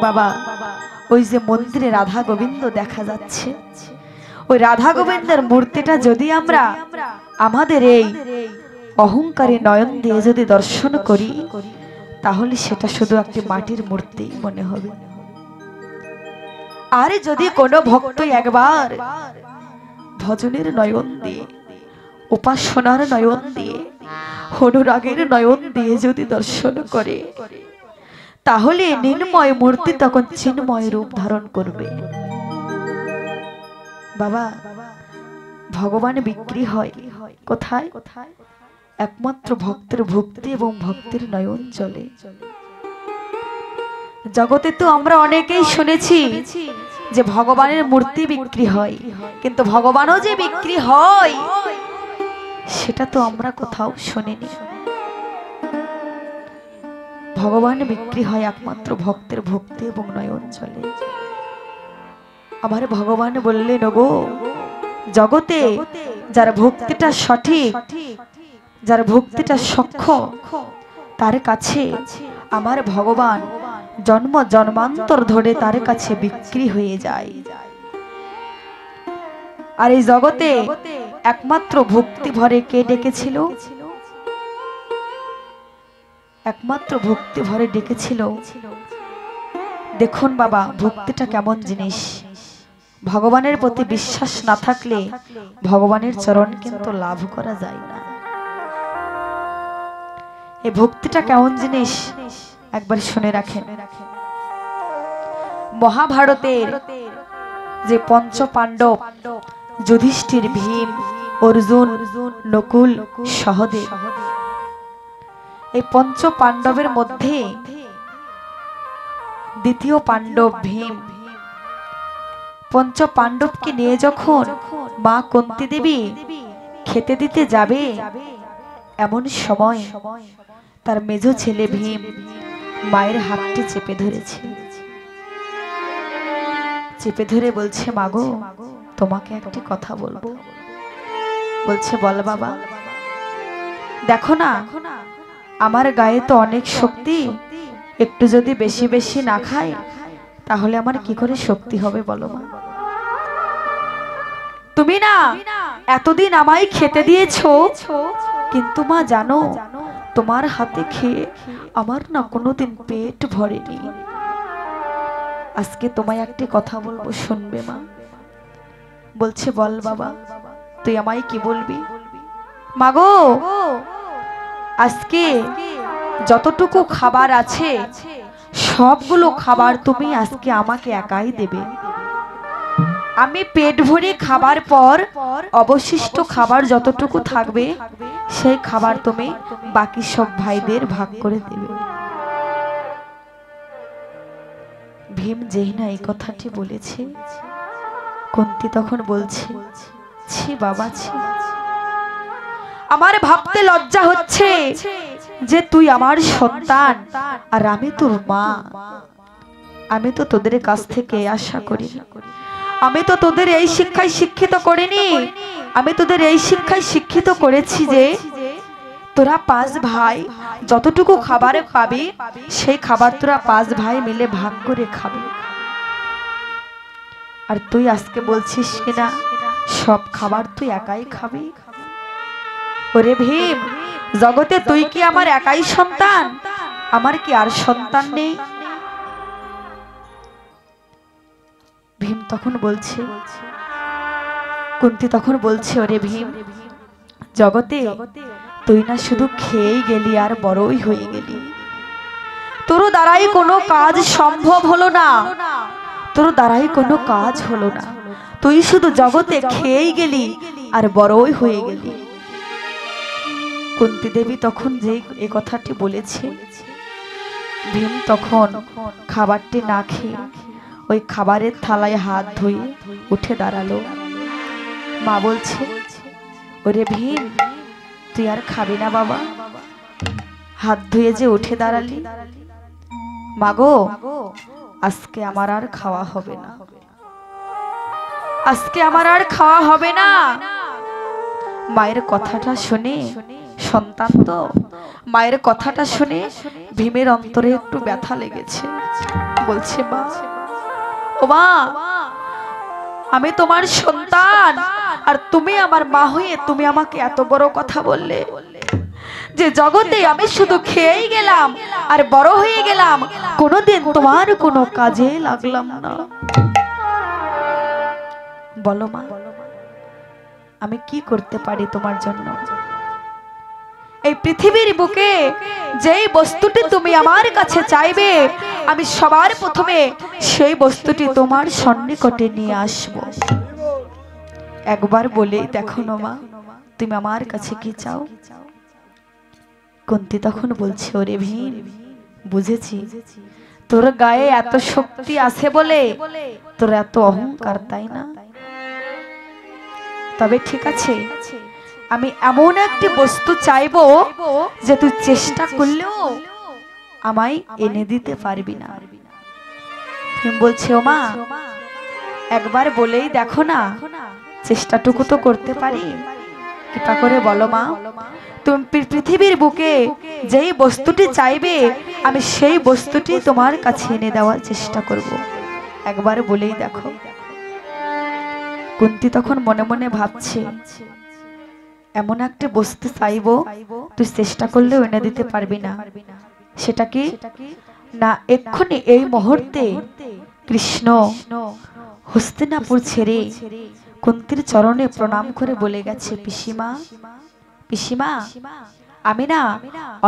বাবা ওই যে মন্দিরে রাধা গোবিন্দ দেখা যাচ্ছে, ওই রাধা গোবিন্দের মূর্তিটা যদি আমরা আমাদের এই অহংকারী নয়ন দিয়ে যদি দর্শন করি, তাহলে সেটা শুধু একটি মাটির মূর্তি মনে হবে। আর যদি কোনো ভক্ত একবার ভজনের নয়ন দিয়ে, উপাসনার নয়ন দিয়ে, অনুরাগের নয়ন দিয়ে যদি দর্শন করে, তাহলে নির্ময় মূর্তি তখন চিন্ময় রূপ ধারণ করবে। বাবা, ভগবান বিক্রি হয় কোথায়? একমাত্র ভক্তের ভক্তি এবং ভক্তের নয়ন জলে। জগতে তো আমরা অনেকেই শুনেছি যে ভগবানের মূর্তি বিক্রি হয়, কিন্তু ভগবানও যে বিক্রি হয় সেটা তো আমরা কোথাও শুনিনি। ভগবান বিক্রি হয় একমাত্র ভক্তের ভক্তি এবং নয়ন জলে। আমার ভগবান বললেন, ওগো জগতে যার ভক্তিটা সঠিক, যার ভক্তিটা সক্ষম, তার কাছে আমার ভগবান জন্ম জন্মান্তর ধরে তার কাছে বিক্রি হয়ে যায়। আর এই জগতে একমাত্র ভক্তি ভরে কে ডেকেছিল? একমাত্র ভক্তি ভরে ডেকেছিল। দেখুন বাবা, ভক্তিটা কেমন জিনিস। ভগবানের প্রতি বিশ্বাস না থাকলে ভগবানের চরণ কিন্তু লাভ করা যায় না। এই ভক্তিটা কেমন জিনিস একবার শুনে রাখেন। মহাভারতের যে পঞ্চ পাণ্ডব যুধিষ্ঠির, ভীম, অর্জুন, নকুল, সহদেব, এই পঞ্চ পাণ্ডবের মধ্যে দ্বিতীয় পাণ্ডব ভীম, পঞ্চ পাণ্ডবকে নিয়ে যখন মা কুন্তী দেবী খেতে দিতে যাবে, এমন সময় তার মেজ ছেলে ভীম মায়ের হাতটি চেপে ধরেছে। চেপে ধরে বলছে, মাগো তোমাকে একটি কথা বলবো। বলছে, বল বাবা। দেখো না, আমার গায়ে তো অনেক শক্তি, একটু যদি বেশি বেশি না খাই তাহলে আমার কি করে শক্তি হবে বলো মা? তুমি না এতদিন আমায় খেতে দিয়েছো, কিন্তু মা জানো তোমার হাতে খেয়ে আমার না কোনোদিন পেট ভরেনি। আজকে তোমায় একটি কথা বলবো, শুনবে মা? বলছে, বল বাবা, তুই আমায় কি বলবি? মাগো, আজকে যতটুকু খাবার আছে সবগুলো খাবার তুমি আজকে আমাকে একাই দেবে। আমি পেট ভরে খাবার পর অবশিষ্ট খাবার যতটুকু থাকবে সেই খাবার তুমি বাকি সব ভাইদের ভাগ করে দেবে। ভীম যেই না এই কথাটি বলেছে, কুন্তী তখন বলছে, ছি বাবা ছি, আমার ভাবতে লজ্জা হচ্ছে যে তুই আমার সন্তান আর আমি তোর মা। আমি তো তোদের কাছ থেকে আশা করি না, আমি তো তোদের এই শিক্ষায় শিক্ষিত করিনি। আমি তোদের এই শিক্ষায় শিক্ষিত করেছি যে তোরা পাঁচ ভাই যতটুকু খাবার পাবি সেই খাবার তোরা পাঁচ ভাই মিলে ভাগ করে খাবি। আর তুই আজকে বলছিস কিনা সব খাবার তুই একাই খাবি? ওরে ভীম, জগতে তুই কি আমার একাই সন্তান? আমার কি আর সন্তান নেই? ভীম তখন বলছে, কুন্তী তখন বলছে, ওরে ভীম, জগতে তুই না শুধু খেয়েই গেলি আর বড়ই হয়ে গেলি। তোর দ্বারাই কোনো কাজ সম্ভব হলো না, তোর দ্বারাই কোনো কাজ হলো না। তুই শুধু জগতে খেয়েই গেলি আর বড়ই হয়ে গেলি। কুন্তী দেবী তখন যে এই কথাটি বলেছে, ভীম তখন খাবারটি না খেয়ে ওই খাবারের থালায় হাত ধুয়ে উঠে দাঁড়ালো। মা বলছে, ওরে ভীম, তুই আর খাবি না বাবা? হাত ধুয়ে যে উঠে দাঁড়ালি। মাগো, আজকে আমার আর খাওয়া হবে না, আজকে আমার আর খাওয়া হবে না। মায়ের কথাটা শুনে সন্তান তো। মায়ের কথাটা শুনে ভীমের অন্তরে একটু ব্যথা লেগেছে। বলছে, মা, ও মা, আমি তোমার সন্তান আর তুমি আমার মা হয়ে তুমি আমাকে এত বড় কথা বললে যে জগতে আমি শুধু খেয়েই গেলাম আর বড় হয়ে গেলাম, কোনোদিন তোমার কোনো কাজে লাগলাম না। বলো মা, আমি কি করতে পারি তোমার জন্য? এই পৃথিবীর বুকে যেই বস্তুটি তুমি আমার কাছে চাইবে, আমি সবার প্রথমে সেই বস্তুটি তোমার সন্নিকটে নিয়ে আসব। একবার বলে দেখো না মা, তুমি আমার কাছে কি চাও? কুন্তী তখন বলছে, ওরে ভীম, বুঝেছি, তোর গায়ে এত শক্তি আছে বলে তোর এত অহংকার, তাই না? তবে ঠিক আছে, আমি এমন একটি বস্তু চাইবো যে তুই চেষ্টা করলেও আমায় এনে দিতে পারবি না। ভীম বলছে, ও মা, একবার বলেই দেখো না, চেষ্টাটুকু তো করতে পারি। কৃপা করে বলো মা, তুমি পৃথিবীর বুকে যেই বস্তুটি চাইবে আমি সেই বস্তুটি তোমার কাছে এনে দেওয়ার চেষ্টা করব। একবার বলেই দেখো। কুন্তী তখন মনে মনে ভাবছে, এমন একটা বস্তু চাইবো তুই চেষ্টা করলেও এনে দিতে পারবি না, সেটা কি না? এক্ষুনি এই মুহূর্তে কৃষ্ণ হস্তিনাপুর ছেড়ে কুন্তীর চরণে প্রণাম করে বলে গেছে, পিসিমা, পিসিমা, আমি না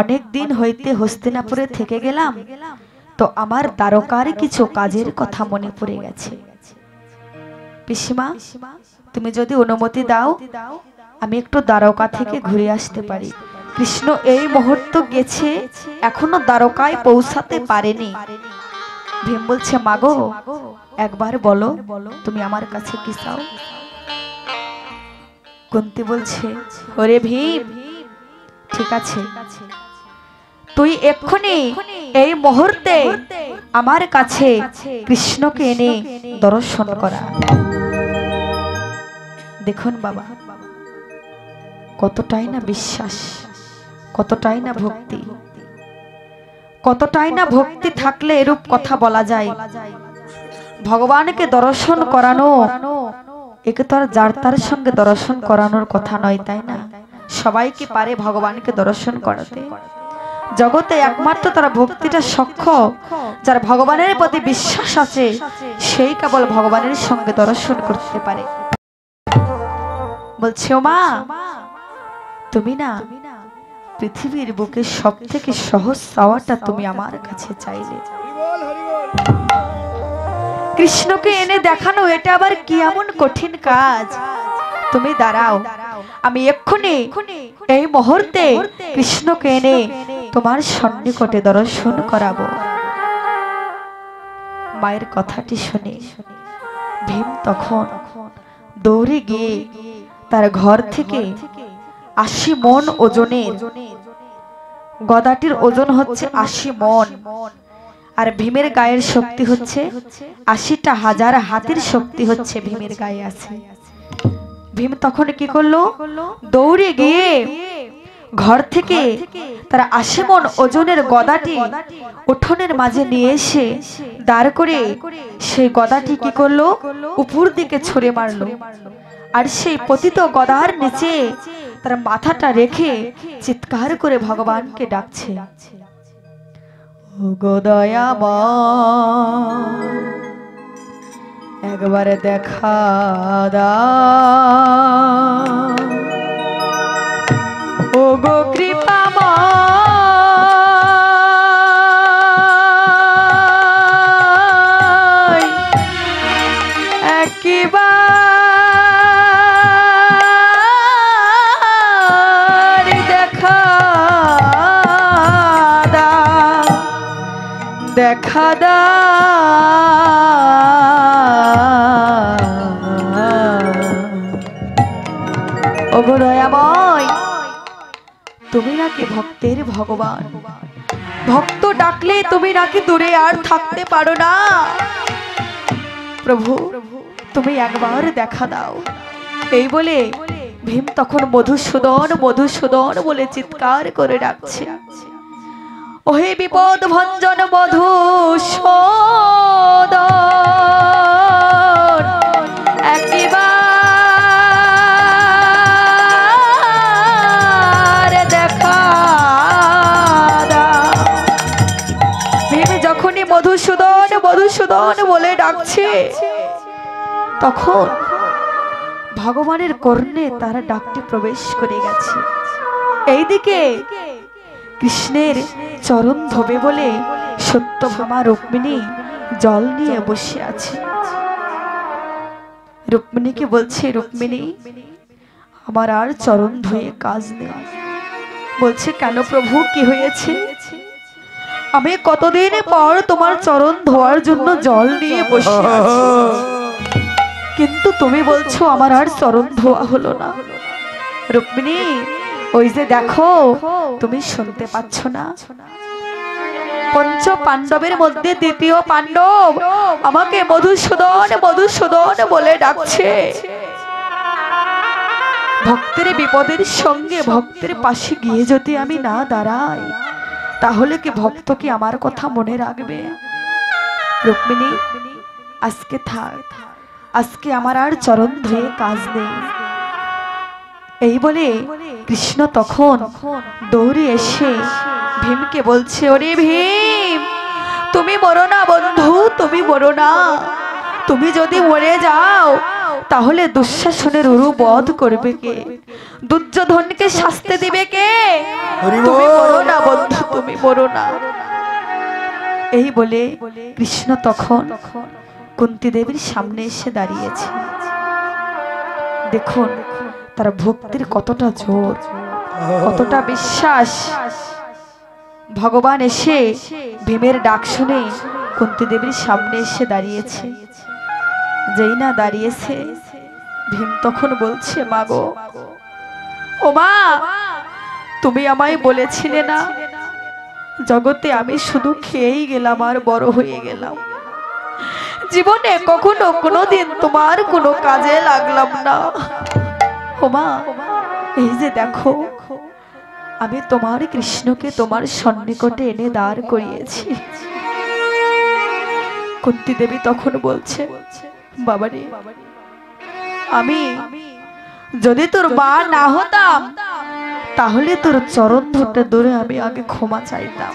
অনেক দিন হইতে হস্তিনাপুরে থেকে গেলাম, তো আমার দ্বারকার কিছু কাজের কথা মনে পড়ে গেছে। পিসিমা, তুমি যদি অনুমতি দাও আমি একটু দ্বারকা থেকে ঘুরে আসতে পারি। কৃষ্ণ এই মুহূর্ত গেছে, এখনো দ্বারকায় পৌঁছাতে পারেনি। ভীম বলছে, মাগো, একবার বলো তুমি আমার কাছে কি চাও? কুন্তী বলছে, ওরে ভীম, ঠিক আছে, তুই এক্ষুনি এই মুহূর্তে আমার কাছে কৃষ্ণকে এনে দর্শন করা। দেখুন বাবা, কতটাই না বিশ্বাস, কতটাই না ভক্তি, কতটাই না ভক্তি থাকলে এরূপ কথা বলা যায়। ভগবানকে দর্শন করানো, একে তো আর যার তার সঙ্গে দর্শন করানোর কথা নয়, তাই না? সবাই কি পারে ভগবানকে দর্শন করাতে? জগতে একমাত্র তারা ভক্তিটা সক্ষম, যার ভগবানের প্রতি বিশ্বাস আছে, সেই কেবল ভগবানের সঙ্গে দর্শন করতে পারে। বলছে, ও মা, তুমি না পৃথিবীর বুকে সব থেকে সহজ চাওয়াটা তুমি আমার কাছে চাইলে। কৃষ্ণকে এনে দেখানো এটা আবার কি এমন কঠিন কাজ? তুমি দাঁড়াও, আমি এক্ষুনি এই মুহূর্তে কৃষ্ণকে এনে তোমার সন্নিকটে দর্শন করাবো। মায়ের কথাটি শুনে ভীম তখন দৌড়ে গিয়ে তার ঘর থেকে 80 মণ ওজনের গদাটির ওজন হচ্ছে 80 মণ, আর ভীমের গায়ের শক্তি হচ্ছে 80টা হাজার হাতির শক্তি হচ্ছে ভীমের গায়ে আছে। ভীম তখন কি করলো? দৌড়ে গিয়ে ঘর থেকে তার 80 মণ ওজনের গদাটি উঠোনের মাঝে নিয়ে এসে দাঁড় করে সেই গদাটি কি করলো? উপর দিকে ছুঁড়ে মারলো, আর সেই পতিত গদার নিচে তার মাথাটা রেখে চিৎকার করে ভগবানকে ডাকছে, ও গো দয়াময়, একবার দেখা দাও, ও গো কৃপাময়, একবার দেখা দাও, দেখা দাও, ও গো দয়াময়, তুমি নাকি ভক্তের ভগবান, ভক্ত ডাকলে তুমি নাকি দূরে আর থাকতে পারো না। প্রভু, তুমি একবার দেখা দাও। এই বলে ভীম তখন মধুসূদন মধুসূদন বলে চিৎকার করে ডাকছে। ওহে বিপদ ভঞ্জন মধুসূদন একবার দেখা দাও। ভীম যখনই মধুসূদন মধুসূদন বলে ডাকছে তখন ভগবানের কর্ণে তারা ডাকটি প্রবেশ করে গেছে। এইদিকে কৃষ্ণের চরণ ধোবে বলে সত্যভামা রুক্মিণী জল নিয়ে বসে আছে। রুক্মিণীকে বলছে, রুক্মিণী আমার আর চরণ ধুয়ে কাজ নেই। বলছে, কেন প্রভু, কি হয়েছে? আমি কতদিন পর তোমার চরণ ধোয়ার জন্য জল নিয়ে বসে আছি, কিন্তু তুমি বলছো আমার আর চরণ ধোয়া হলো না। রুক্মিণী, ওই যে দেখো, তুমি শুনতে পাচ্ছ না? পঞ্চ পাণ্ডবের মধ্যে দ্বিতীয় পাণ্ডব আমাকে মধুসূদন মধুসূদন বলে ডাকছে। ভক্তের বিপদের সঙ্গে ভক্তের পাশে গিয়ে যদি আমি না দাঁড়াই, তাহলে কি ভক্ত কি আমার কথা মনে রাখবে? রুক্মিণী, আজকে থাক, আজকে আমার আর চরণ ধুয়ে কাজ নেই। এই বলে কৃষ্ণ তখন দৌড়ে এসে ভীমকে বলছে, ওরে ভীম, তুমি মরো না বন্ধু, তুমি মরো না। তুমি যদি মরে যাও তাহলে দুঃশাসনের উরু বধ করবে কে? দুর্যোধনকে শাস্তি দিবে কে? তুমি মরো না বন্ধু, তুমি মরো না। এই বলে কৃষ্ণ তখন কুন্তী দেবীর সামনে এসে দাঁড়িয়েছে। দেখুন তার ভক্তির কতটা জোর, কতটা বিশ্বাস। ভগবান এসে ভীমের ডাক শুনে কুন্তী দেবীর সামনে এসে দাঁড়িয়েছে। যেই না দাঁড়িয়েছে, ভীম তখন বলছে, মা গো, ও মা, তুমি আমায় বলেছিলে না জগতে আমি শুধু খেয়েই গেলাম আর বড় হয়ে গেলাম, জীবনে কখনো কোনোদিন তোমার কোনো কাজে লাগলাম না। ও মা, এই যে দেখো, আমি তোমার কৃষ্ণকে তোমার সন্নিকটে এনে দাঁড় করিয়েছি। কুন্তী দেবী তখন বলছে, বাবারে, আমি যদি তোর মা না হতাম তাহলে তোর চরণ ধরতে দূরে আমি আগে ক্ষমা চাইতাম,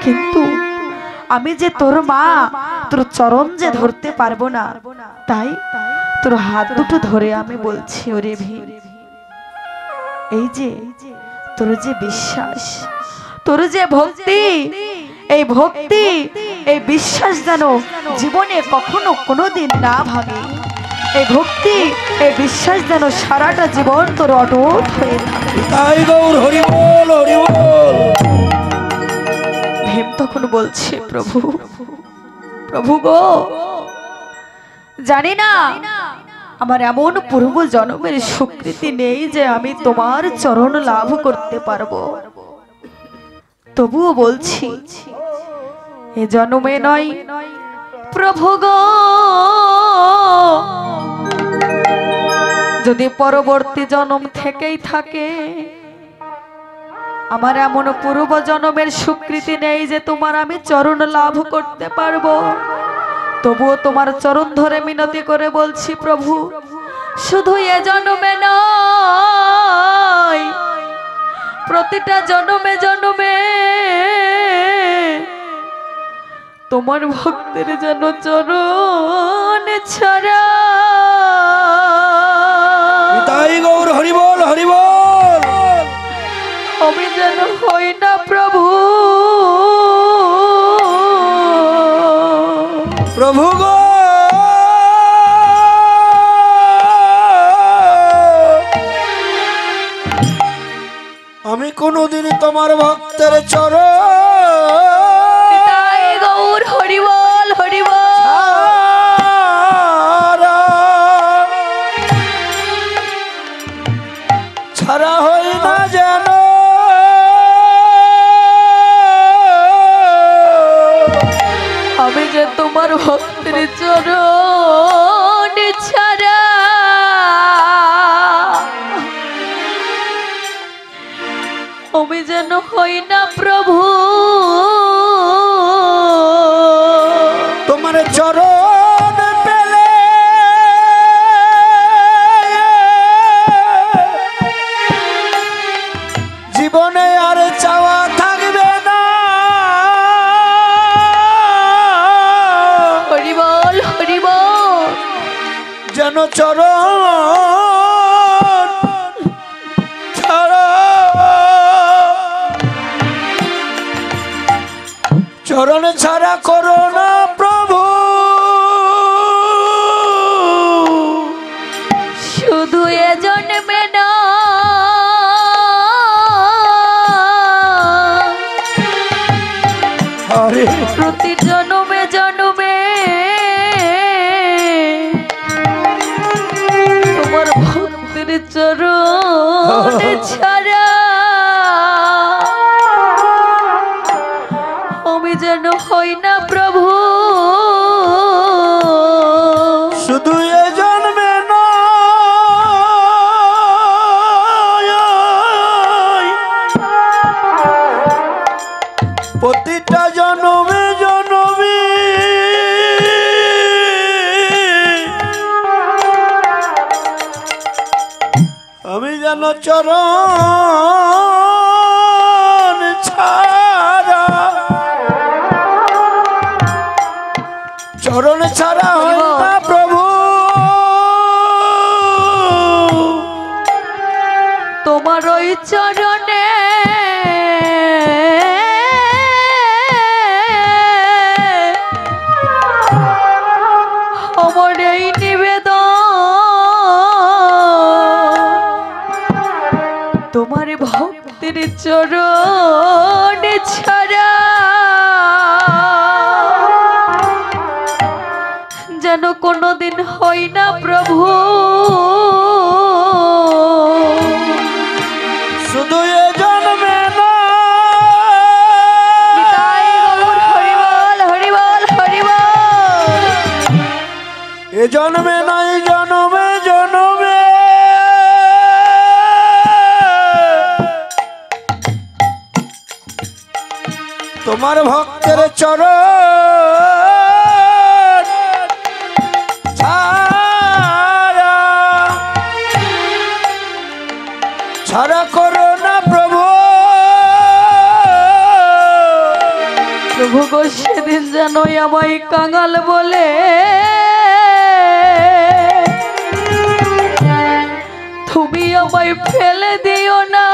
কিন্তু আমি যে তোর মা, তোর চরণ যে ধরতে পারবো না, তাই তোর হাত দুটো ধরে আমি বলছি, ওরে ভীম, এই যে তোর যে বিশ্বাস, তোর যে ভক্তি, এই ভক্তি, এই বিশ্বাস যেন জীবনে কখনো কোনোদিন না ভাঙে। এই ভক্তি, এই বিশ্বাস যেন সারাটা জীবন তোর অটুট হয়ে থাকে। তাই গৌর হরি বল, হরি বল। ভীম তখন বলছে, প্রভু, প্রভু গো, জানি না আমার এমন পূর্ব জন্মের স্বীকৃতি নেই যে আমি তোমার চরণ লাভ করতে পারবো, তবুও বলছি এ জন্মে নয় প্রভু গো, যদি পরবর্তী জন্ম থেকেই থাকে, আমার এমন পূর্ব জন্মের স্বীকৃতি নেই যে তোমার আমি চরণ লাভ করতে পারবো, তবুও তোমার চরণ ধরে মিনতি করে বলছি, প্রভু, শুধু এ জন্মে নয়, প্রতিটা জন্মে জন্মে তোমার ভক্তের যেন চরণ ছাড়া। তাই গৌর হরি বল, হরি বল। আমি যেন হই না প্রভু, প্রভু গো, আমি কোনদিন তোমার ভক্তের চরণ, তাই গৌর হরি বল, হরি বল, ছাড়া হই না যেন। আমি যে তোমার ভক্তের চরণ ছাড়া হই না প্রভু তোমার চরণ পেলে জীবনে আর চাওয়া থাকবে না। হরি বল হরি বল। যেন চরণ ছাড়া চরণ ছাড়া করো না প্রভু। শুধু এ জন্মে না প্রতি জন্মে জন্মে তোমার ভক্তের চরণ ছাড়া আমি যেন হই না প্রভু। শুধু এ জন্মে না প্রতিটা জন্মে জন্মে আমি যেন চরণ ছাড়া চরণ ছাড়া হয় না প্রভু। তোমার ওই চরণে আমার এই নিবেদন তোমার ভক্তের চরণ ছাড়া যেন কোনোদিন হই না প্রভু। শুধু এ জন্মে না হরি বল হরি বল হরি বল। এ জন্মে নাই জন্মে জন্মে তোমার ভক্তের চরণ ছাড়া ছাড়া করো না প্রভু। প্রভু গো সেদিন জানোই আমায় কাঙাল বলে তুমি আমায় ফেলে দিও না।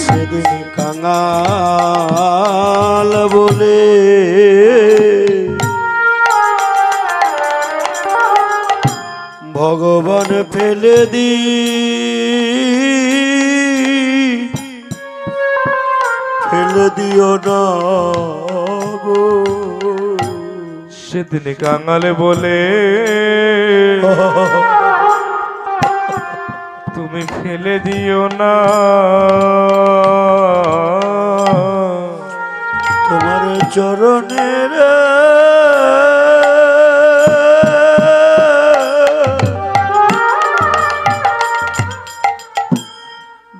সেদিন কাঙাল বলে ভগবান ফেলে ফেলে দিও না গো। সেদিন কাঙালে বলে তুমি ফেলে দিও না। তোমার চরণের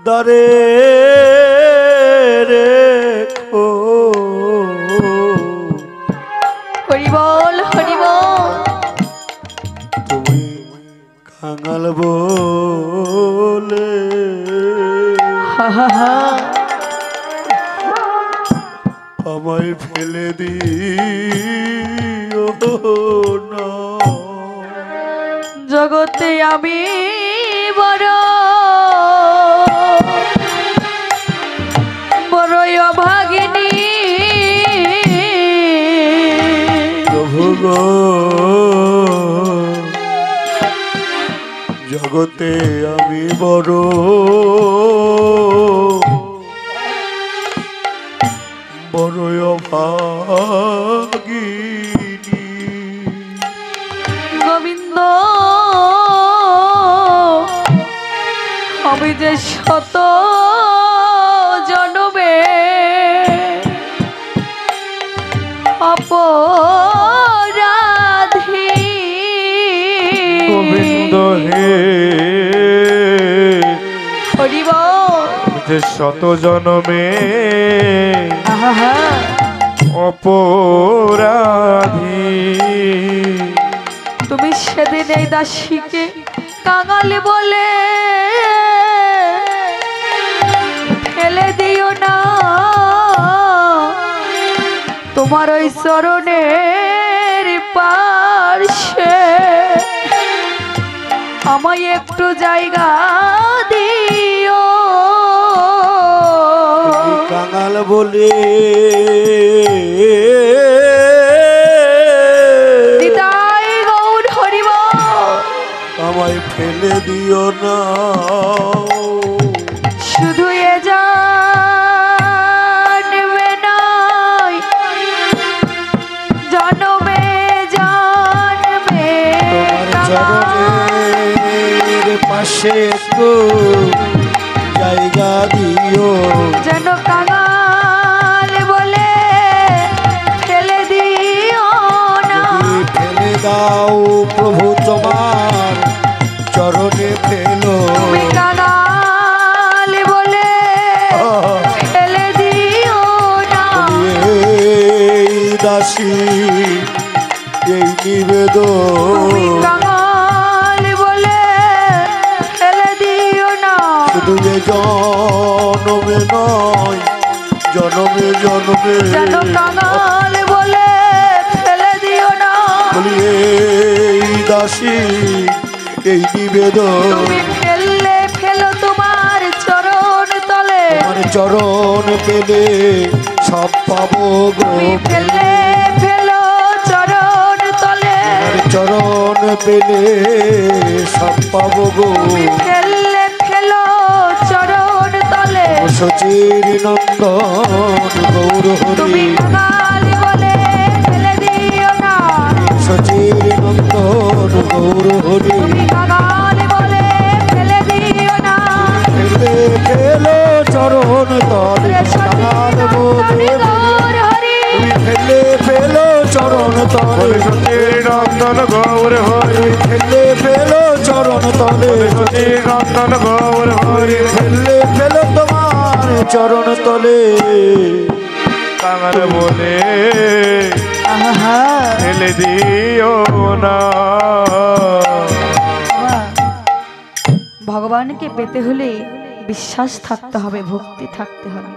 দ্বারে রেখো। হরি বল হরি বল। তুমি কাঙাল বলে আমায় ফেলে দিও না। জগতে আমি বড় বড়ই অভাগিনী প্রভু গো জগতে আমি বড় বড়ই অভাগিনী। গোবিন্দ আমি যে শত জনমে অপরাধী। গোবিন্দ হে যে শত জনমে আহা, অপরাধী। তুমি সেদিন এই দাসীকে কাঙালি বলে ফেলে দিও না, তোমার ওই চরণের পাশে আমায় একটু জায়গা দিও। কাঙাল বলে নিতাই গৌর হরিবল। আমায় ফেলে দিও না, শুধু এ জানবে নাই জনমে জানবে তোমার চরণের পাশে একটু জায়গা দিও। যেন কাঙাল বলে ফেলে দিও না। যদি ফেলে দাও প্রভু তোমার চরণে ফেলো। তুমি কাঙাল বলে ফেলে দিও না। এই দাসী এই নিবেদন, তুমি কাঙাল বলে ফেলে দিও না। শুধু এ জনমে নয় জনমে জনমে যেন কাঙাল বলে ফেলে দিও না। বলি এই দাসী এই নিবেদন, তুমি ফেললে ফেলো তোমার চরণ তলে। তোমার চরণ পেলে সব পাবো গো। তুমি ফেললে ফেলো চরণ তলে। তোমার চরণ পেলে সব পাবো গো। তুমি ফেললে ফেলো চরণ তলে। সচির নন্দন গৌর তুমি হরি, কাঙাল বলে ফেলে দিও না। সচির নন্দন গৌর হরি। তুমি কাঙাল বলে ফেলে দিও না। ফেলে ফেলো চরণ তলে, কাঙাল বলে গৌর হরি। তুমি ফেলে ফেলো চরণ তলে, সচির নন্দন গৌর হরি, ফেলে ফেলো চরণ তলে, সচির নন্দন গৌর হরি। ফেলে ফেলো তোমার চরণ তলে। কাঙাল বলে আহা, ফেলে দিও না। ভগবানকে পেতে হলে বিশ্বাস থাকতে হবে, ভক্তি থাকতে হবে।